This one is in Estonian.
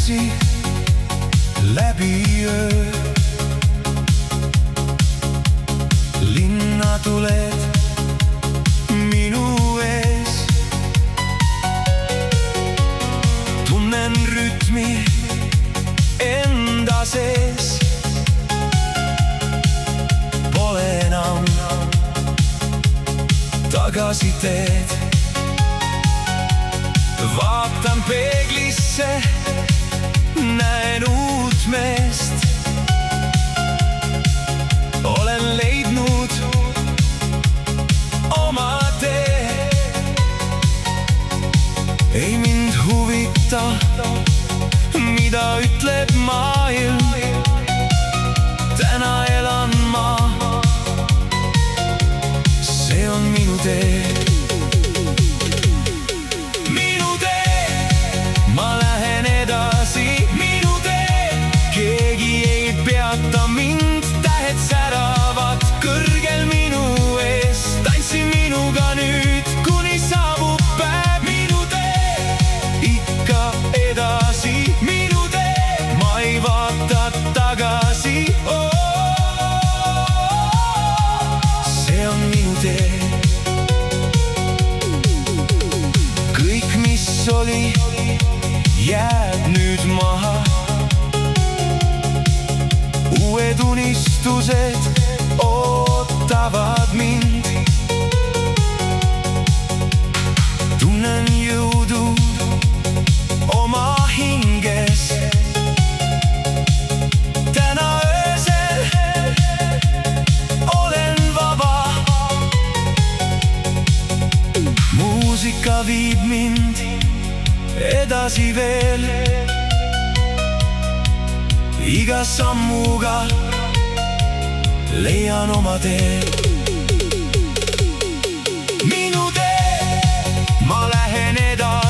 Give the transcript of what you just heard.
üksi läbi öö. Linna tuled minu ees, tunnen rütmi enda sees. Pole enam tagasiteed, vaatan peeglisse, näen uut meest. Olen leidnud oma tee. Ei mind huvita, mida ütleb maailm. Täna elan ma, see on minu tee. Minu tee, ma lähen edasi, minu tee. Keegi ei peata mind, tähed säravad kõrgel minu ees. Tantsi minuga nüüd, kuni saabub päev. Minu tee, ikka edasi, minu tee. Ma ei vaata tagasi, see on minu tee. Kõik, mis oli, jääb nüüd maha. Uued unistused ootavad mind. Tunnen jõudu oma hinges. Täna öösel olen vaba. Muusika viib mind edasi veel. Iga sammuga leian oma tee. Minu tee, ma lähen edasi.